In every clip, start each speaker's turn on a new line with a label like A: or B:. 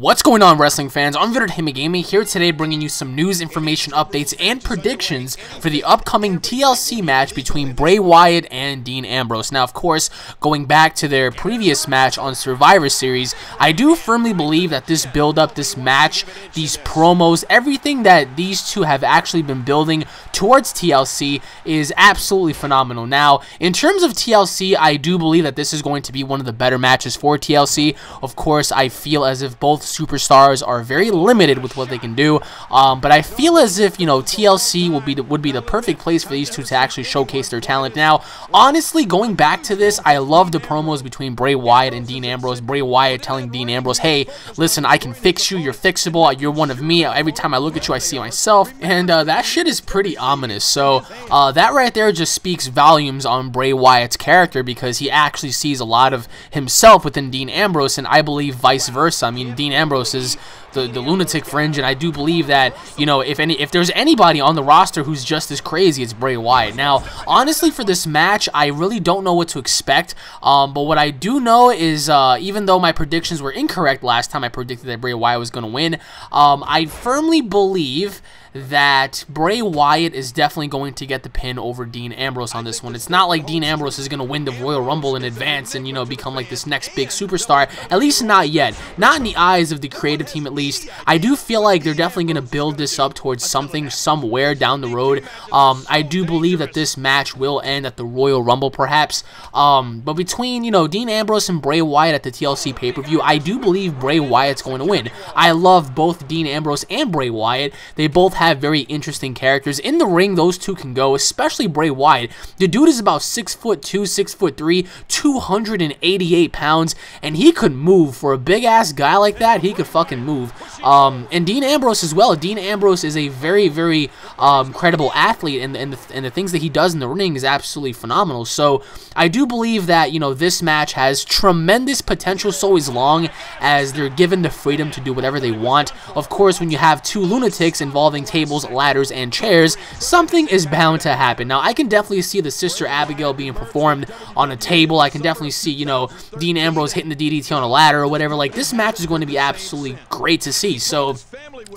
A: What's going on, wrestling fans? UnrealEntGaming here today, bringing you some news, information, updates, and predictions for the upcoming TLC match between Bray Wyatt and Dean Ambrose. Now, of course, going back to their previous match on Survivor Series, I do firmly believe that this build-up, this match, these promos, everything that these two have actually been building towards TLC is absolutely phenomenal. Now, in terms of TLC, I do believe that this is going to be one of the better matches for TLC. Of course, I feel as if both superstars are very limited with what they can do, but I feel as if, you know, TLC would be the perfect place for these two to actually showcase their talent. Now, honestly, going back to this, I love the promos between Bray Wyatt and Dean Ambrose. Bray Wyatt telling Dean Ambrose, hey, listen, I can fix you, you're fixable, you're one of me, every time I look at you I see myself, and that shit is pretty ominous. So that right there just speaks volumes on Bray Wyatt's character, because he actually sees a lot of himself within Dean Ambrose, and I believe vice versa. I mean, Dean Ambrose is the lunatic fringe, and I do believe that, you know, if there's anybody on the roster who's just as crazy, it's Bray Wyatt. Now, honestly, for this match, I really don't know what to expect, but what I do know is, even though my predictions were incorrect last time I predicted that Bray Wyatt was going to win, I firmly believe that Bray Wyatt is definitely going to get the pin over Dean Ambrose on this one. It's not like Dean Ambrose is going to win the Royal Rumble in advance and, you know, become like this next big superstar. At least not yet. Not in the eyes of the creative team, at least. I do feel like they're definitely going to build this up towards something somewhere down the road. I do believe that this match will end at the Royal Rumble, perhaps. But between, you know, Dean Ambrose and Bray Wyatt at the TLC pay-per-view, I do believe Bray Wyatt's going to win. I love both Dean Ambrose and Bray Wyatt. They both have very interesting characters. In the ring, those two can go, especially Bray Wyatt. The dude is about 6'2", 6'3", 288 pounds, and he could move. For a big-ass guy like that, he could fucking move. And Dean Ambrose as well. Dean Ambrose is a very, very credible athlete, and the things that he does in the ring is absolutely phenomenal. So I do believe that, you know, this match has tremendous potential so as long as they're given the freedom to do whatever they want. Of course, when you have two lunatics involving tables, ladders, and chairs, something is bound to happen. Now, I can definitely see the Sister Abigail being performed on a table. I can definitely see, you know, Dean Ambrose hitting the DDT on a ladder or whatever. Like, this match is going to be absolutely great to see. So,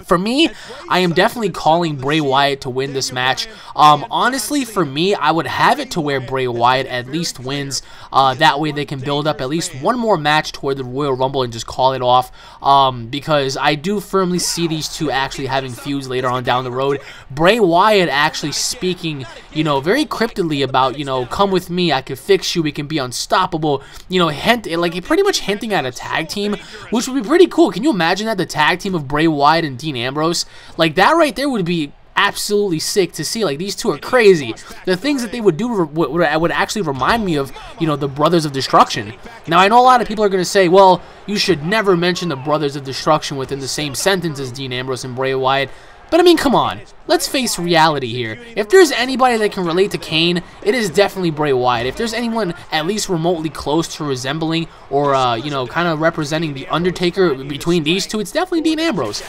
A: for me, I am definitely calling Bray Wyatt to win this match. Honestly, for me, I would have it to where Bray Wyatt at least wins. That way they can build up at least one more match toward the Royal Rumble and just call it off. Because I do firmly see these two actually having feuds later on down the road. Bray Wyatt actually speaking, you know, very cryptically about, you know, come with me, I can fix you, we can be unstoppable, you know, like pretty much hinting at a tag team, which would be pretty cool. Can you imagine that, the tag team of Bray Wyatt and Dean Ambrose? Like, that right there would be absolutely sick to see. Like, these two are crazy. The things that they would do would actually remind me of, you know, the Brothers of Destruction. Now, I know a lot of people are going to say, well, you should never mention the Brothers of Destruction within the same sentence as Dean Ambrose and Bray Wyatt. But I mean, come on, let's face reality here. If there's anybody that can relate to Kane, it is definitely Bray Wyatt. If there's anyone at least remotely close to resembling or, you know, kind of representing the Undertaker between these two, it's definitely Dean Ambrose.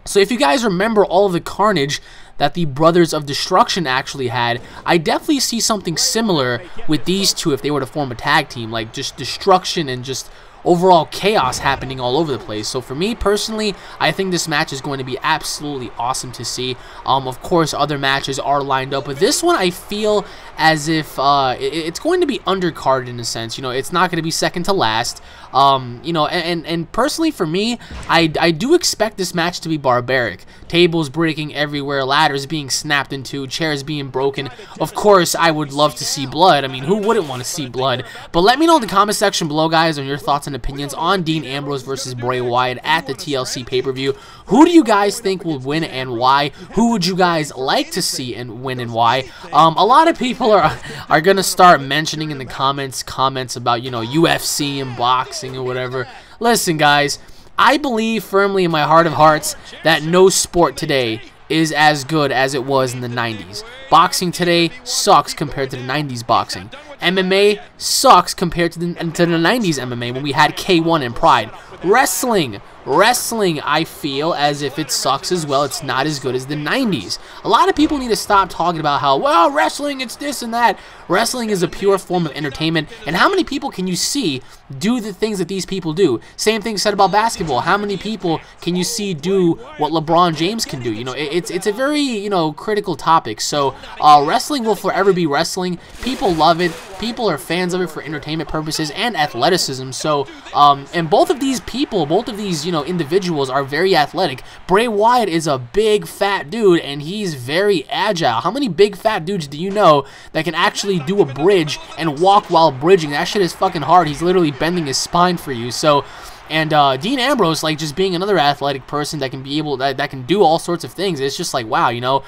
A: So if you guys remember all of the carnage that the Brothers of Destruction actually had, I definitely see something similar with these two if they were to form a tag team. Like, just destruction and just overall chaos happening all over the place. So for me personally, I think this match is going to be absolutely awesome to see. Of course, other matches are lined up, but this one I feel as if it's going to be undercarded in a sense. You know, it's not going to be second to last. You know, and personally for me, I do expect this match to be barbaric. Tables breaking everywhere, ladders being snapped into, chairs being broken. Of course, I would love to see blood. I mean, who wouldn't want to see blood? But let me know in the comment section below, guys, on your thoughts and opinions on Dean Ambrose versus Bray Wyatt at the TLC pay-per-view. Who do you guys think will win and why? Who would you guys like to see and win and why? A lot of people are gonna start mentioning in the comments about, you know, UFC and boxing or whatever. Listen, guys, I believe firmly in my heart of hearts that no sport today is as good as it was in the 90s. Boxing today sucks compared to the 90s boxing. MMA sucks compared to the 90s MMA when we had K1 and Pride. Wrestling, I feel as if it sucks as well. It's not as good as the 90s. A lot of people need to stop talking about how, well, wrestling, it's this and that. Wrestling is a pure form of entertainment, and how many people can you see do the things that these people do? Same thing said about basketball. How many people can you see do what LeBron James can do? You know, it's a very, you know, critical topic. So wrestling will forever be wrestling. People love it. People are fans of it for entertainment purposes and athleticism. So, and both of these people, both of these, you know, individuals are very athletic. Bray Wyatt is a big fat dude, and he's very agile. How many big fat dudes do you know that can actually do a bridge and walk while bridging? That shit is fucking hard. He's literally bending his spine for you. So, and Dean Ambrose, like, just being another athletic person that can be able that can do all sorts of things. It's just like, wow, you know.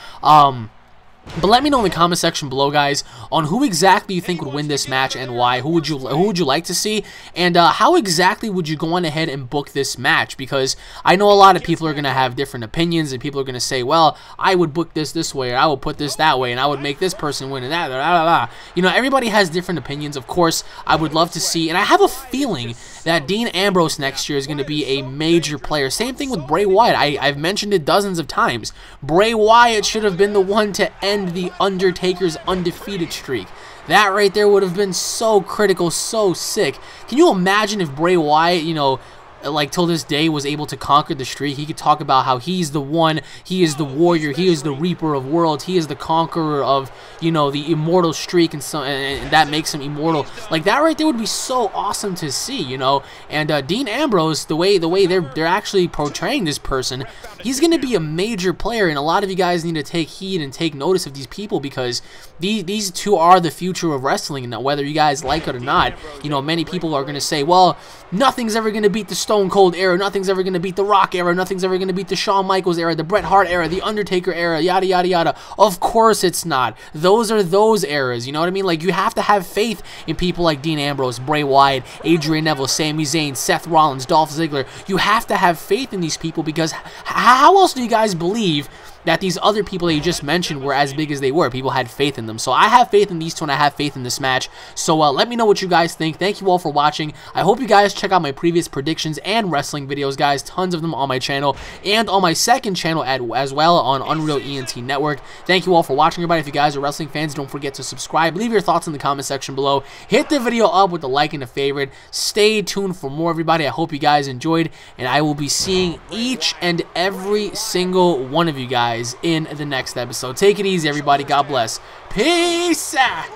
A: But let me know in the comment section below, guys, on who exactly you think would win this match and why. Who would you like to see, and how exactly would you go on ahead and book this match? Because I know a lot of people are gonna have different opinions, and people are gonna say, well, I would book this way, or I would put this that way, and I would make this person win, and that, blah, blah, blah. You know, everybody has different opinions. Of course, I would love to see, and I have a feeling that Dean Ambrose next year is going to be a major player. Same thing with Bray Wyatt. I've mentioned it dozens of times. Bray Wyatt should have been the one to end the Undertaker's undefeated streak. That right there would have been so critical, so sick. Can you imagine if Bray Wyatt, you know, like till this day was able to conquer the streak? He could talk about how he's the one, he is the warrior, he is the reaper of worlds, he is the conqueror of, you know, the immortal streak, and that makes him immortal. Like, that right there would be so awesome to see, you know. And Dean Ambrose, the way they're actually portraying this person, he's going to be a major player, and a lot of you guys need to take heed and take notice of these people, because these two are the future of wrestling. And whether you guys like it or not, you know, many people are going to say, well, nothing's ever going to beat the Stone Cold era, nothing's ever going to beat the Rock era, nothing's ever going to beat the Shawn Michaels era, the Bret Hart era, the Undertaker era, yada yada yada. Of course it's not. Those are those eras, you know what I mean? Like, you have to have faith in people like Dean Ambrose, Bray Wyatt, Adrian Neville, Sami Zayn, Seth Rollins, Dolph Ziggler. You have to have faith in these people, because how else do you guys believe that these other people that you just mentioned were as big as they were? People had faith in them. So I have faith in these two, and I have faith in this match. So let me know what you guys think. Thank you all for watching. I hope you guys check out my previous predictions and wrestling videos, guys. Tons of them on my channel and on my second channel as well on UnrealEnt Network. Thank you all for watching, everybody. If you guys are wrestling fans, don't forget to subscribe. Leave your thoughts in the comment section below. Hit the video up with a like and a favorite. Stay tuned for more, everybody. I hope you guys enjoyed, and I will be seeing each and every single one of you guys in the next episode. Take it easy, everybody. God bless. Peace out.